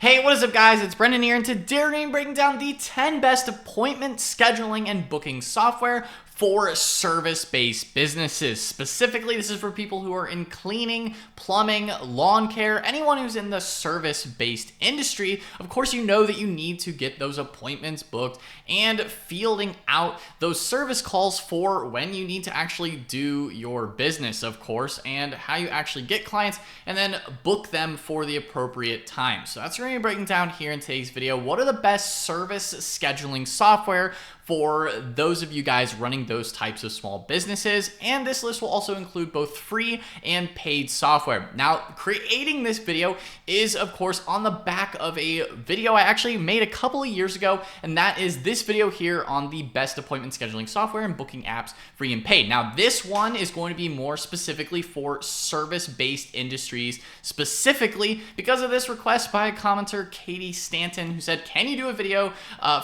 Hey, what is up guys? It's Brendan here, and today we're going to be breaking down the 10 best appointment scheduling and booking software for service-based businesses. Specifically, this is for people who are in cleaning, plumbing, lawn care, anyone who's in the service-based industry. Of course, you know that you need to get those appointments booked and fielding out those service calls for when you need to actually do your business, of course, and how you actually get clients and then book them for the appropriate time. So that's what we're going to be breaking down here in today's video. What are the best service scheduling software for those of you guys running those types of small businesses? And this list will also include both free and paid software. Now, creating this video is, of course, on the back of a video I actually made a couple of years ago, and that is this video here on the best appointment scheduling software and booking apps, free and paid. Now, this one is going to be more specifically for service-based industries, specifically because of this request by a commenter, Katie Stanton, who said, can you do a video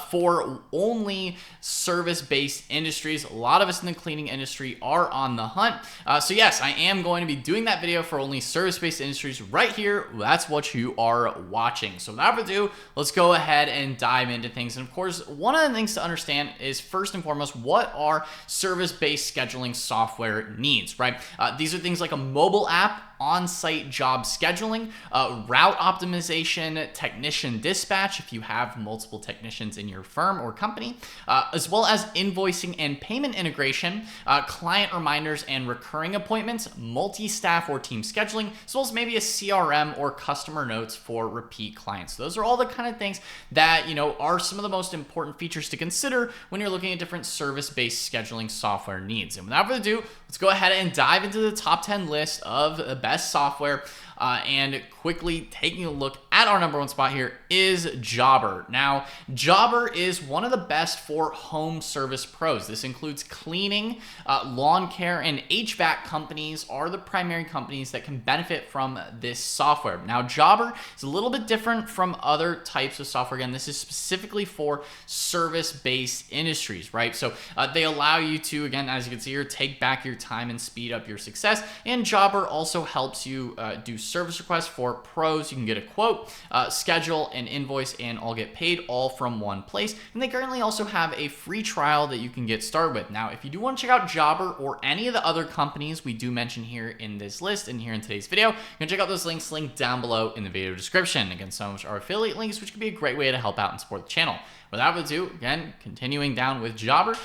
for only service-based industries? A lot of us in the cleaning industry are on the hunt. So yes, I am going to be doing that video for only service-based industries right here. That's what you are watching. So without further ado, let's go ahead and dive into things. And of course, one of the things to understand is first and foremost, what are service-based scheduling software needs, right? These are things like a mobile app, on-site job scheduling, route optimization, technician dispatch if you have multiple technicians in your firm or company, as well as invoicing and payment integration, client reminders and recurring appointments, multi-staff or team scheduling, as well as maybe a CRM or customer notes for repeat clients. Those are all the kind of things that, are some of the most important features to consider when you're looking at different service-based scheduling software needs. And without further ado, let's go ahead and dive into the top 10 list of the best software, and quickly taking a look at our number one spot here is Jobber. Now, Jobber is one of the best for home service pros. This includes cleaning, lawn care, and HVAC companies are the primary companies that can benefit from this software. Now, Jobber is a little bit different from other types of software. Again, this is specifically for service-based industries, right? So they allow you to, again, as you can see here, take back your time and speed up your success. And Jobber also helps you do service requests for pros. You can get a quote, schedule an invoice, and all get paid all from one place. And they currently also have a free trial that you can get started with. Now, if you do want to check out Jobber or any of the other companies we do mention here in this list and here in today's video, you can check out those links linked down below in the video description. Again, some of which are affiliate links, which could be a great way to help out and support the channel. Without further ado, again, continuing down with Jobber,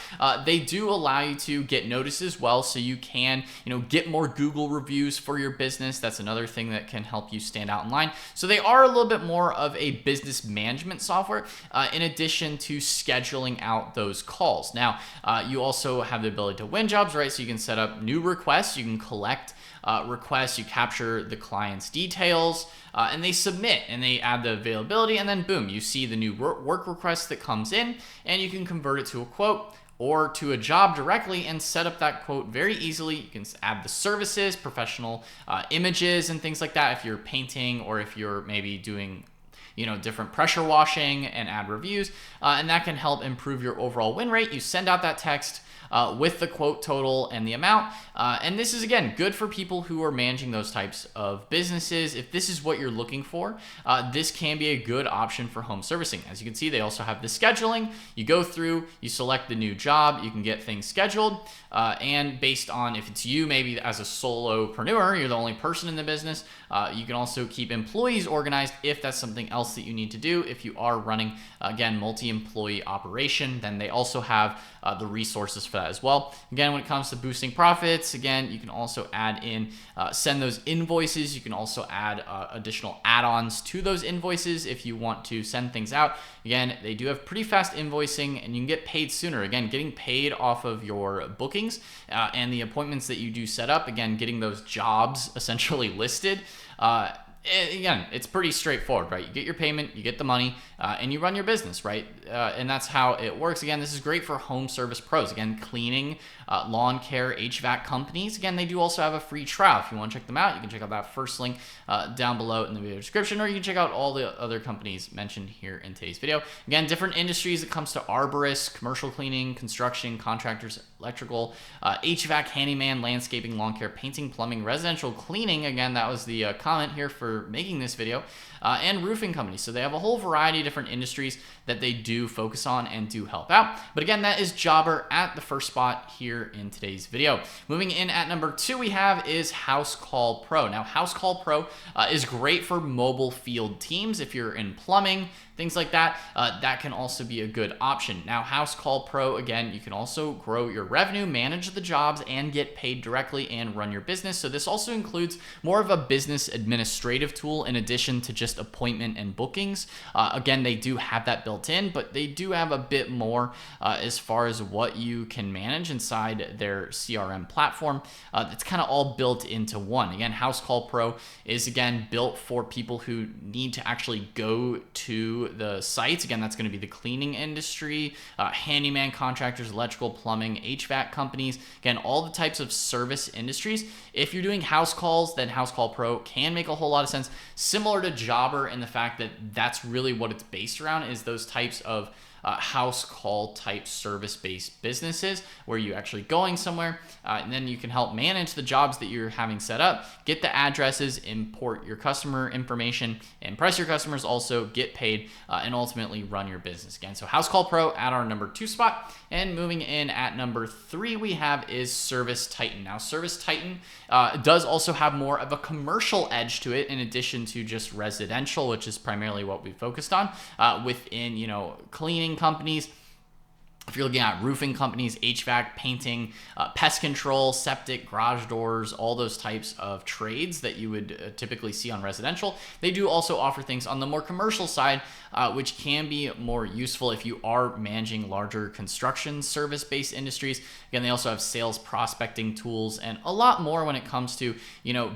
they do allow you to get notices as well, so you can, get more Google reviews for your business. That's another thing that can help you stand out in line. So they are a little bit more of a business management software, in addition to scheduling out those calls. Now, you also have the ability to win jobs, right? So you can set up new requests, you can collect requests, you capture the client's details, and they submit and they add the availability, and then boom, you see the new work request that comes in, and you can convert it to a quote or to a job directly and set up that quote very easily. You can add the services, professional images and things like that if you're painting, or if you're maybe doing different pressure washing, and add reviews, and that can help improve your overall win rate. You send out that text with the quote total and the amount. And this is, again, good for people who are managing those types of businesses. If this is what you're looking for, this can be a good option for home servicing. As you can see, they also have the scheduling. You go through, you select the new job, you can get things scheduled. And based on if it's you, maybe as a solopreneur, you're the only person in the business, you can also keep employees organized if that's something else that you need to do. If you are running, again, multi-employee operation, then they also have the resources for that as well. Again, when it comes to boosting profits, again, you can also add in, send those invoices. You can also add additional add-ons to those invoices if you want to send things out. Again, they do have pretty fast invoicing, and you can get paid sooner. Again, getting paid off of your bookings and the appointments that you do set up. Again, getting those jobs essentially listed. Again, it's pretty straightforward, right? You get your payment, you get the money, and you run your business, right? And that's how it works. Again, this is great for home service pros. Again, cleaning, lawn care, HVAC companies. Again, they do also have a free trial. If you want to check them out, you can check out that first link down below in the video description, or you can check out all the other companies mentioned here in today's video. Again, different industries. It comes to arborists, commercial cleaning, construction, contractors, electrical, HVAC, handyman, landscaping, lawn care, painting, plumbing, residential cleaning. Again, that was the comment here for making this video. and roofing companies. So they have a whole variety of different industries that they do focus on and do help out. But again, that is Jobber at the first spot here in today's video. Moving in at number 2 we have is Housecall Pro. Now, Housecall Pro is great for mobile field teams. If you're in plumbing, things like that, that can also be a good option. Now, Housecall Pro, again, you can also grow your revenue, manage the jobs, and get paid directly and run your business. So this also includes more of a business administrative tool in addition to just appointment and bookings. Again, they do have that built in, but they do have a bit more as far as what you can manage inside their CRM platform. It's kind of all built into one. Again, Housecall Pro is, again, built for people who need to actually go to the sites. Again, that's going to be the cleaning industry, handyman contractors, electrical, plumbing, HVAC companies, again, all the types of service industries. If you're doing house calls, then Housecall Pro can make a whole lot of sense, similar to Jobber in the fact that that's really what it's based around, is those types of house call type service-based businesses where you're actually going somewhere and then you can help manage the jobs that you're having set up, get the addresses, import your customer information, impress your customers, also get paid, and ultimately run your business again. So Housecall Pro at our number 2 spot. And moving in at number 3 we have is ServiceTitan. Now, ServiceTitan does also have more of a commercial edge to it in addition to just residential, which is primarily what we focused on within, cleaning companies. If you're looking at roofing companies, HVAC, painting, pest control, septic, garage doors, all those types of trades that you would typically see on residential, they do also offer things on the more commercial side, which can be more useful if you are managing larger construction service-based industries. Again, they also have sales prospecting tools and a lot more when it comes to,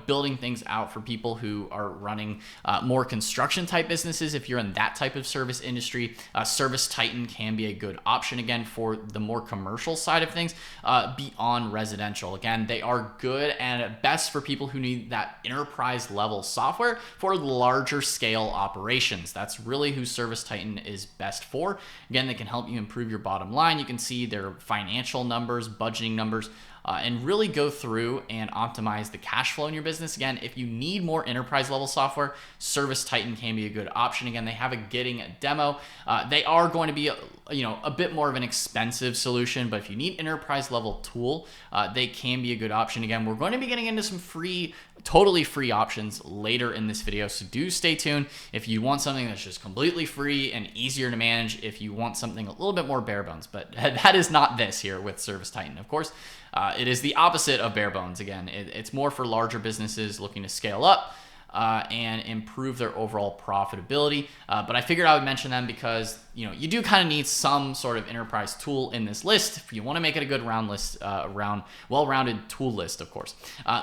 building things out for people who are running more construction type businesses. If you're in that type of service industry, ServiceTitan can be a good option, again, for the more commercial side of things beyond residential. Again, they are good and best for people who need that enterprise level software for larger scale operations. That's really who ServiceTitan is best for. Again, they can help you improve your bottom line. You can see their financial numbers, budgeting numbers, and really go through and optimize the cash flow in your business. Again, if you need more enterprise level software, ServiceTitan can be a good option. Again, they have a getting a demo. They are going to be a bit more of an expensive solution, but if you need enterprise level tool, they can be a good option. Again, we're going to be getting into some totally free options later in this video, so do stay tuned if you want something that's just completely free and easier to manage, if you want something a little bit more bare bones. But that is not this here with ServiceTitan, of course. It is the opposite of bare bones. Again, it's more for larger businesses looking to scale up and improve their overall profitability. But I figured I would mention them because you do kind of need some sort of enterprise tool in this list if you want to make it a good well-rounded tool list, of course.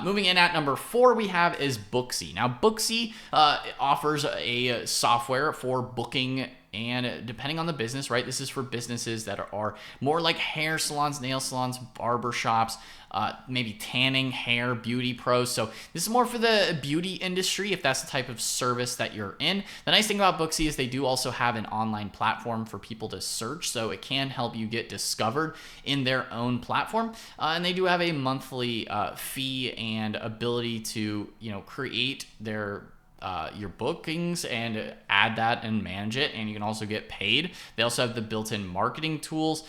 Moving in at number 4 we have is Booksy. Now, Booksy offers a software for booking. And depending on the business, right, this is for businesses that are more like hair salons, nail salons, barber shops, maybe tanning, hair, beauty pros. So this is more for the beauty industry if that's the type of service that you're in. The nice thing about Booksy is they do also have an online platform for people to search, so it can help you get discovered in their own platform. And they do have a monthly fee and ability to create your bookings and add that and manage it, and you can also get paid. They also have the built-in marketing tools,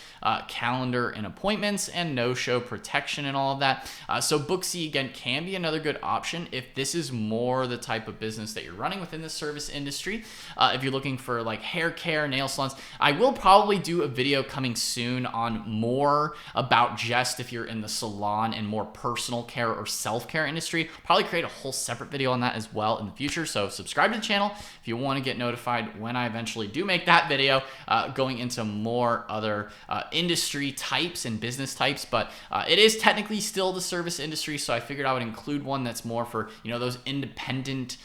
calendar and appointments, and no-show protection and all of that. So Booksy, again, can be another good option if this is more the type of business that you're running within the service industry. If you're looking for like hair care, nail salons, I will probably do a video coming soon on more about just if you're in the salon and more personal care or self-care industry. Probably create a whole separate video on that as well in the future. So subscribe to the channel if you want to get notified when I eventually do make that video, going into more other industry types and business types. But it is technically still the service industry, so I figured I would include one that's more for those independent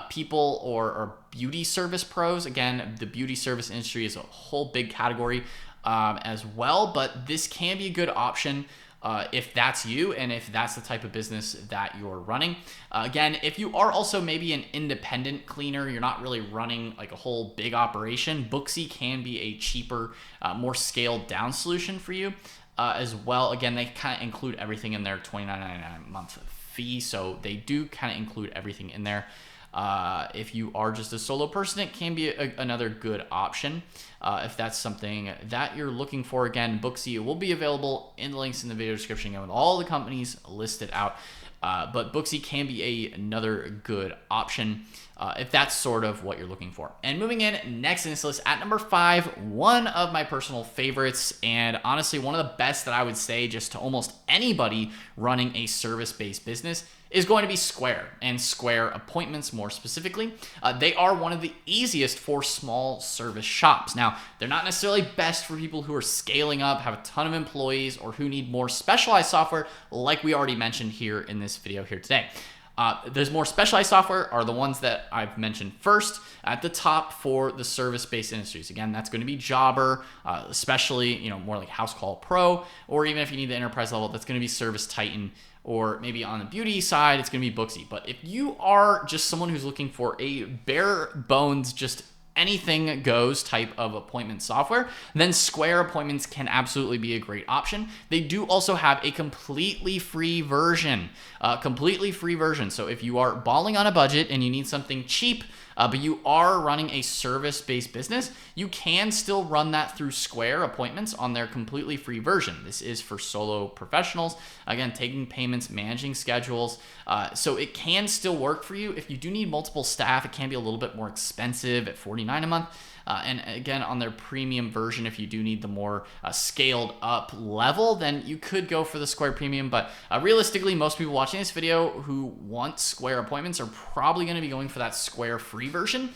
people or beauty service pros. Again, the beauty service industry is a whole big category as well, but this can be a good option if that's you and if that's the type of business that you're running. Again, if you are also maybe an independent cleaner, you're not really running like a whole big operation, Booksy can be a cheaper, more scaled down solution for you as well. Again, they kind of include everything in their $29.99 a month fee, so they do kind of include everything in there. If you are just a solo person, it can be another good option. If that's something that you're looking for. Again, Booksy will be available in the links in the video description again with all the companies listed out. But Booksy can be another good option if that's sort of what you're looking for. And moving in next in this list at number 5, one of my personal favorites, and honestly one of the best that I would say just to almost anybody running a service-based business, is going to be Square, and Square Appointments more specifically. They are one of the easiest for small service shops. Now, they're not necessarily best for people who are scaling up, have a ton of employees, or who need more specialized software like we already mentioned here in this video here today. Those more specialized software are the ones that I've mentioned first at the top for the service-based industries. Again, that's going to be Jobber, especially more like Housecall Pro, or even if you need the enterprise level, that's going to be Service Titan, or maybe on the beauty side, it's going to be Booksy. But if you are just someone who's looking for a bare bones, just anything goes type of appointment software, then Square Appointments can absolutely be a great option. They do also have a completely free version. So if you are balling on a budget and you need something cheap, but you are running a service-based business, you can still run that through Square Appointments on their completely free version. This is for solo professionals, again, taking payments, managing schedules. So it can still work for you. If you do need multiple staff, it can be a little bit more expensive at $49 a month. And again, on their premium version, if you do need the more scaled up level, then you could go for the Square Premium. But realistically, most people watching this video who want Square Appointments are probably going to be going for that Square free version.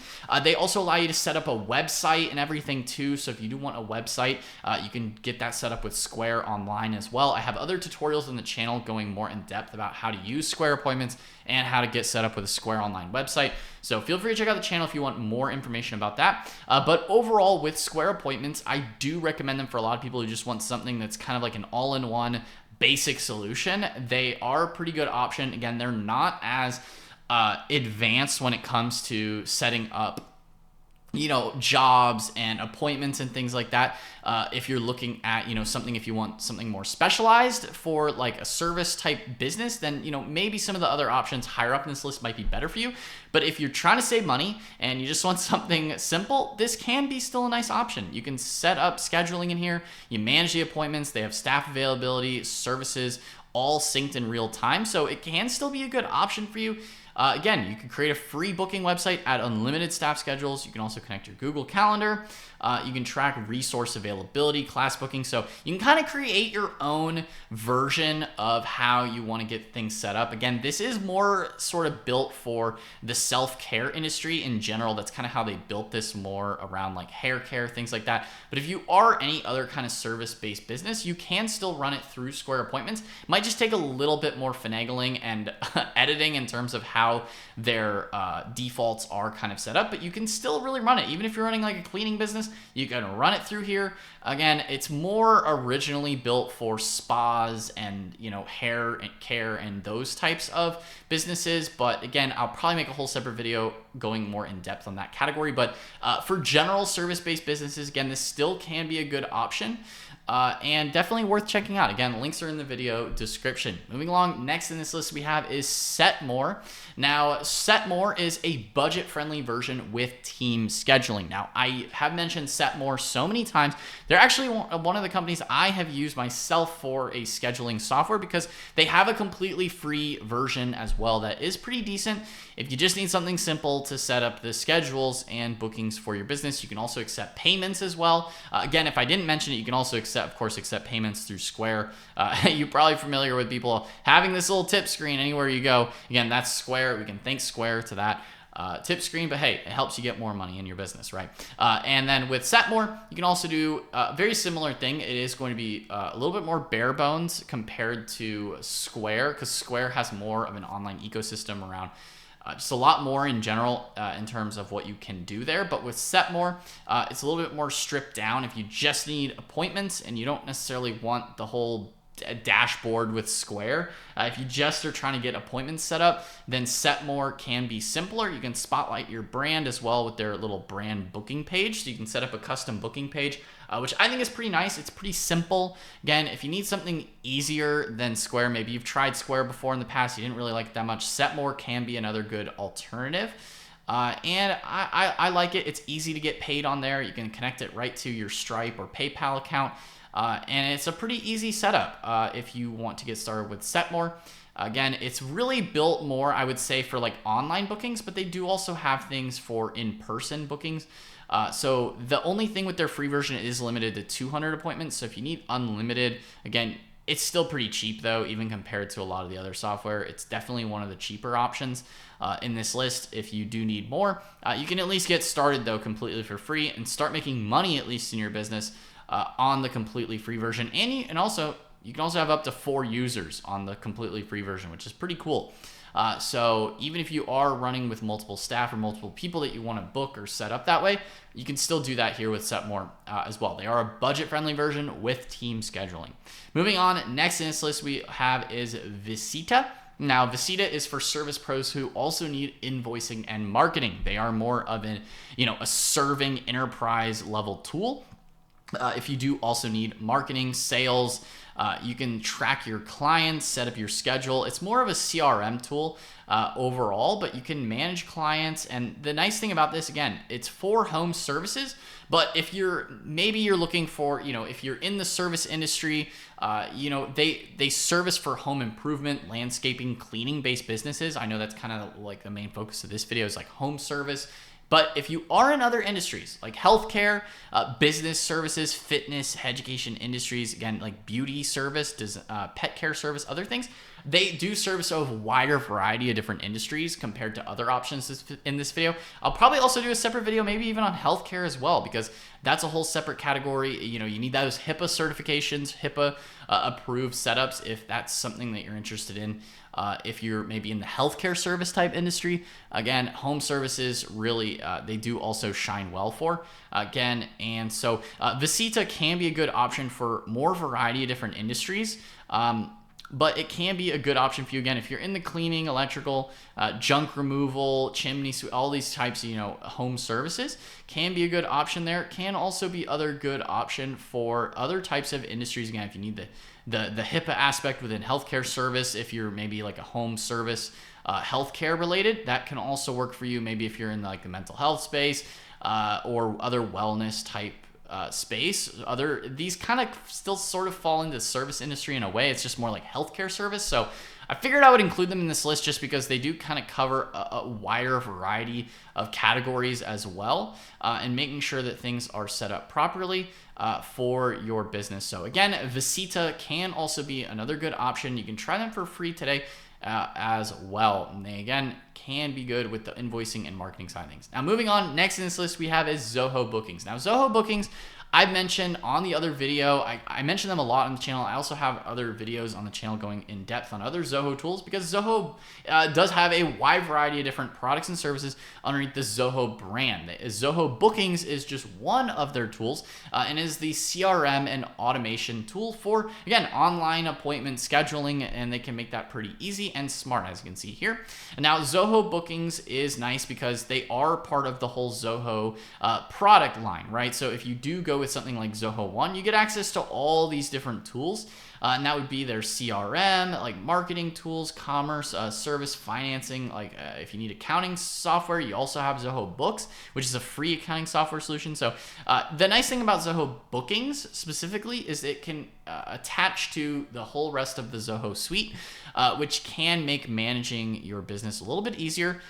They also allow you to set up a website and everything too. So if you do want a website, you can get that set up with Square Online as well. I have other tutorials on the channel going more in depth about how to use Square Appointments and how to get set up with a Square Online website. So feel free to check out the channel if you want more information about that. But overall, with Square Appointments, I do recommend them for a lot of people who just want something that's kind of like an all-in-one basic solution. They are a pretty good option. Again, they're not as advanced when it comes to setting up jobs and appointments and things like that. If you're looking at, something, if you want something more specialized for like a service type business, then, maybe some of the other options higher up in this list might be better for you. But if you're trying to save money and you just want something simple, this can be still a nice option. You can set up scheduling in here. You manage the appointments. They have staff availability, services, all synced in real time. So it can still be a good option for you. Again, you can create a free booking website, add unlimited staff schedules. You can also connect your Google Calendar. You can track resource availability, class booking. So you can kind of create your own version of how you want to get things set up. Again, this is more sort of built for the self-care industry in general. That's kind of how they built this, more around like hair care, things like that. But if you are any other kind of service-based business, you can still run it through Square Appointments. It might just take a little bit more finagling and editing in terms of how their defaults are kind of set up, but you can still really run it. Even if you're running like a cleaning business, you can run it through here. Again, it's more originally built for spas and hair and care and those types of businesses. But again, I'll probably make a whole separate video going more in depth on that category. But for general service-based businesses, again, this still can be a good option. And definitely worth checking out. Again, links are in the video description. Moving along, next in this list we have is SetMore. Now, SetMore is a budget-friendly version with team scheduling. Now, I have mentioned SetMore so many times. They're actually one of the companies I have used myself for a scheduling software because they have a completely free version as well that is pretty decent. If you just need something simple to set up the schedules and bookings for your business, you can also accept payments as well. Again, if I didn't mention it, you can also accept payments through Square. You're probably familiar with people having this little tip screen anywhere you go. Again, that's Square. We can thank Square to that tip screen, but hey, it helps you get more money in your business, right? And then with SetMore, you can also do a very similar thing. It is going to be a little bit more bare bones compared to Square, because Square has more of an online ecosystem around just a lot more in general in terms of what you can do there. But with SetMore, it's a little bit more stripped down. If you just need appointments and you don't necessarily want the whole dashboard with Square. If you just are trying to get appointments set up, then SetMore can be simpler. You can spotlight your brand as well with their little brand booking page. So you can set up a custom booking page, which I think is pretty nice. It's pretty simple. Again, if you need something easier than Square, maybe you've tried Square before in the past, you didn't really like it that much, SetMore can be another good alternative. And I like it. It's easy to get paid on there. You can connect it right to your Stripe or PayPal account. And it's a pretty easy setup if you want to get started with SetMore. Again, it's really built more, I would say, for like online bookings, but they do also have things for in-person bookings. So the only thing with their free version is limited to 200 appointments. So if you need unlimited, again, it's still pretty cheap though, even compared to a lot of the other software. It's definitely one of the cheaper options in this list. If you do need more, you can at least get started though completely for free and start making money, at least in your business, on the completely free version. And you can also have up to 4 users on the completely free version, which is pretty cool. So even if you are running with multiple staff or multiple people that you want to book or set up that way, you can still do that here with SetMore as well. They are a budget-friendly version with team scheduling.Moving on, next in this list we have is Vita. Now, Vita is for service pros who also need invoicing and marketing. They are more of a serving enterprise level tool. If you do also need marketing, sales, you can track your clients, set up your schedule. It's more of a CRM tool overall, but you can manage clients. And the nice thing about this, again, it's for home services. But if you're looking for, if you're in the service industry, they service for home improvement, landscaping, cleaning based businesses. I know that's kind of like the main focus of this video is like home service. But if you are in other industries like healthcare, business services, fitness, education industries, again, like beauty service, pet care service, other things, they do service a wider variety of different industries compared to other options in this video. I'll probably also do a separate video, maybe even on healthcare as well, because that's a whole separate category. You need those HIPAA certifications, HIPAA approved setups if that's something that you're interested in. If you're maybe in the healthcare service type industry, again, home services really, they do also shine well for. And so Vita can be a good option for more variety of different industries. But it can be a good option for you, again, if you're in the cleaning, electrical, junk removal, chimney sweep, all these types of, home services can be a good option there. Can also be other good option for other types of industries. Again, if you need the HIPAA aspect within healthcare service, if you're maybe like a home service, healthcare related, that can also work for you. Maybe if you're in like the mental health space or other wellness type space. These kind of still sort of fall into the service industry in a way. It's just more like healthcare service. So I figured I would include them in this list just because they do kind of cover a wider variety of categories as well, and making sure that things are set up properly for your business. So again, Vita can also be another good option. You can try them for free today as well. And they, again, can be good with the invoicing and marketing side of things. Now, moving on, next in this list we have is Zoho Bookings. Now, Zoho Bookings, I mentioned on the other video, I mentioned them a lot on the channel. I also have other videos on the channel going in depth on other Zoho tools because Zoho does have a wide variety of different products and services underneath the Zoho brand. Zoho Bookings is just one of their tools and is the CRM and automation tool for, again, online appointment scheduling, and they can make that pretty easy and smart, as you can see here. And now, Zoho Bookings is nice because they are part of the whole Zoho product line, right? So if you do go with something like Zoho One, you get access to all these different tools, and that would be their CRM, like marketing tools, commerce, service, financing. Like if you need accounting software, you also have Zoho Books, which is a free accounting software solution. So the nice thing about Zoho Bookings specifically is it can attach to the whole rest of the Zoho suite, which can make managing your business a little bit easier.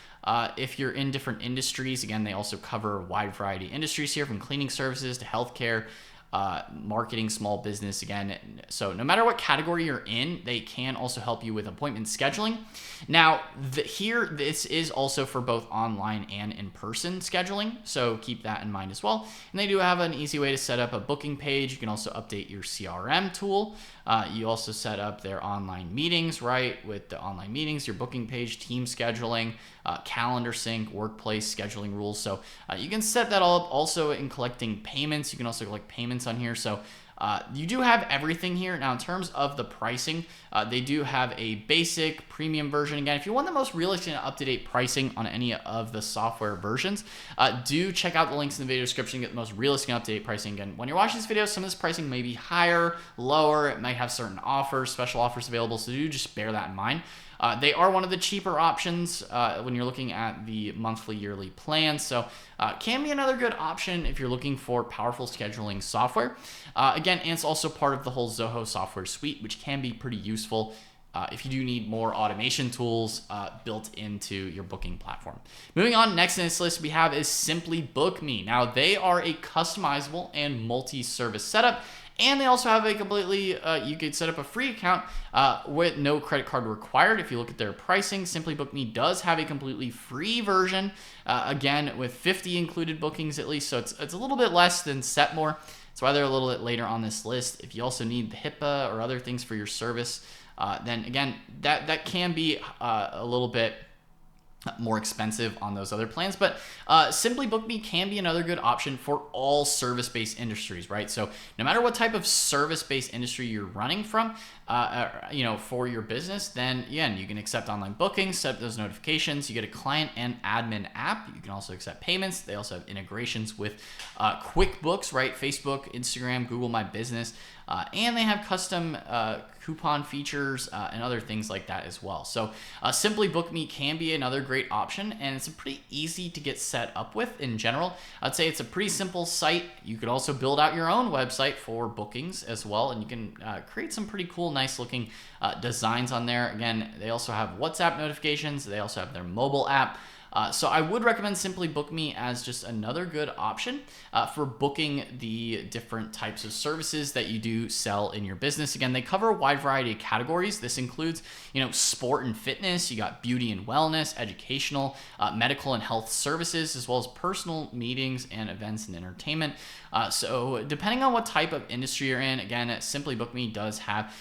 If you're in different industries, again, they also cover a wide variety of industries here, from cleaning services to healthcare, marketing, small business, again. So no matter what category you're in, they can also help you with appointment scheduling. Now, this is also for both online and in-person scheduling, so keep that in mind as well. And they do have an easy way to set up a booking page. You can also update your CRM tool. You also set up their online meetings, right? With the online meetings, your booking page, team scheduling, calendar sync, workplace scheduling rules. So you can set that all up. Also in collecting payments, you can also collect payments on here. So You do have everything here. Now, in terms of the pricing, they do have a basic premium version. Again, if you want the most realistic and up-to-date pricing on any of the software versions, do check out the links in the video description to get the most realistic and up-to-date pricing. Again, when you're watching this video, some of this pricing may be higher, lower. It might have certain offers, special offers available, so do just bear that in mind. They are one of the cheaper options when you're looking at the monthly, yearly plan. So can be another good option if you're looking for powerful scheduling software. Again, and it's also part of the whole Zoho software suite, which can be pretty useful if you do need more automation tools built into your booking platform. Moving on, next in this list we have is Simply BookMe. Now, they are a customizable and multi-service setup. And they also have a completely, you could set up a free account with no credit card required. If you look at their pricing, Simply BookMe does have a completely free version, again, with 50 included bookings at least. So it's a little bit less than SetMore. That's why they're a little bit later on this list. If you also need the HIPAA or other things for your service, then again, that can be a little bit more expensive on those other plans, but Simply BookMe can be another good option for all service-based industries, right? So no matter what type of service-based industry you're running from, for your business, then again, you can accept online bookings, set up those notifications. You get a client and admin app. You can also accept payments. They also have integrations with QuickBooks, right? Facebook, Instagram, Google My Business, and they have custom coupon features and other things like that as well. So Simply BookMe can be another great option, and it's pretty easy to get set up with in general. I'd say it's a pretty simple site. You could also build out your own website for bookings as well, and you can create some pretty cool, nice looking designs on there. Again, they also have WhatsApp notifications. They also have their mobile app. So I would recommend Simply BookMe as just another good option for booking the different types of services that you do sell in your business. Again, they cover a wide variety of categories. This includes, sport and fitness. You got beauty and wellness, educational, medical and health services, as well as personal meetings and events and entertainment. So depending on what type of industry you're in, again, Simply BookMe does have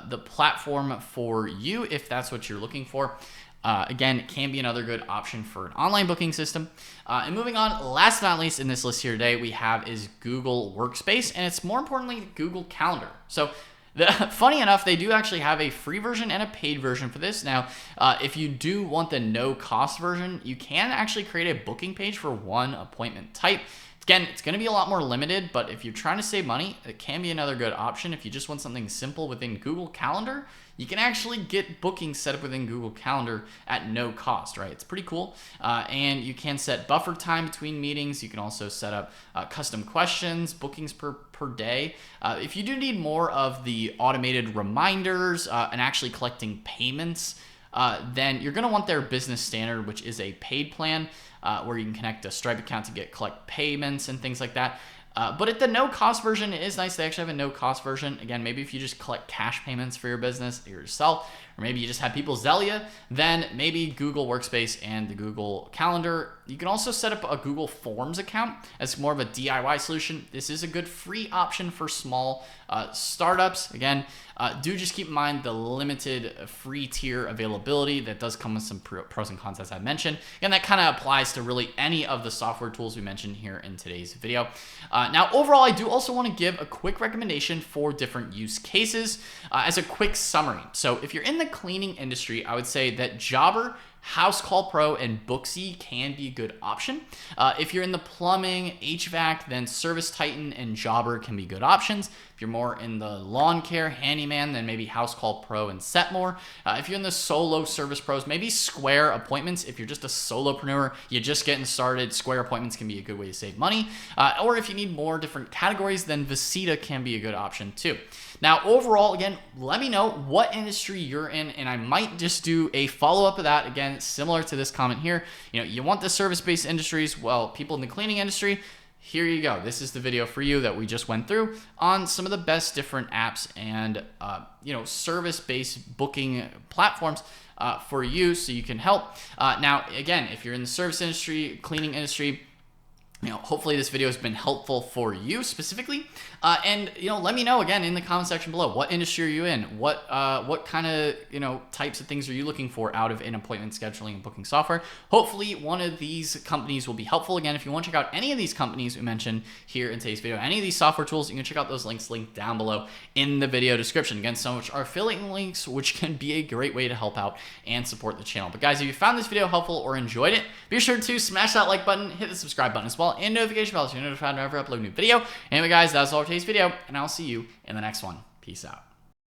the platform for you if that's what you're looking for. Again, it can be another good option for an online booking system. And moving on, last but not least in this list here today, we have is Google Workspace, and it's more importantly Google Calendar. So funny enough, they do actually have a free version and a paid version for this. Now, if you do want the no-cost version, you can actually create a booking page for one appointment type. Again, it's going to be a lot more limited, but if you're trying to save money, it can be another good option. If you just want something simple within Google Calendar, you can actually get bookings set up within Google Calendar at no cost, right? It's pretty cool. And you can set buffer time between meetings. You can also set up custom questions, bookings per day. If you do need more of the automated reminders and actually collecting payments, then you're going to want their business standard, which is a paid plan where you can connect a Stripe account to collect payments and things like that. But at the no-cost version, it is nice. They actually have a no-cost version. Again, maybe if you just collect cash payments for your business yourself, or maybe you just have people Zelle you, then maybe Google Workspace and the Google Calendar. You can also set up a Google Forms account as more of a DIY solution. This is a good free option for small startups. Again, do just keep in mind the limited free tier availability that does come with some pros and cons, as I mentioned. And that kind of applies to really any of the software tools we mentioned here in today's video. Now, overall, I do also want to give a quick recommendation for different use cases as a quick summary. So if you're in the cleaning industry, I would say that Jobber, Housecall Pro, and Bookie can be a good option. If you're in the plumbing, HVAC, then Service Titan and Jobber can be good options. If you're more in the lawn care, handyman, then maybe Housecall Pro and SetMore. If you're in the solo service pros, maybe Square Appointments. If you're just a solopreneur, you're just getting started, Square Appointments can be a good way to save money. Or if you need more different categories, then Vita can be a good option too. Now, overall, again, let me know what industry you're in, and I might just do a follow-up of that, again, similar to this comment here. You want the service-based industries, well, people in the cleaning industry, here you go. This is the video for you that we just went through on some of the best different apps and, service-based booking platforms for you so you can help. Now, again, if you're in the service industry, cleaning industry, hopefully this video has been helpful for you specifically. And let me know again in the comment section below, what industry are you in? What kind of types of things are you looking for out of an appointment scheduling and booking software? Hopefully one of these companies will be helpful. Again, if you want to check out any of these companies we mentioned here in today's video, any of these software tools, you can check out those links linked down below in the video description. Again, some of which are affiliate links, which can be a great way to help out and support the channel. But guys, if you found this video helpful or enjoyed it, be sure to smash that like button, hit the subscribe button as well, and notification bell so you're notified whenever I upload a new video. Anyway guys, that's all for today's video, and I'll see you in the next one. Peace out.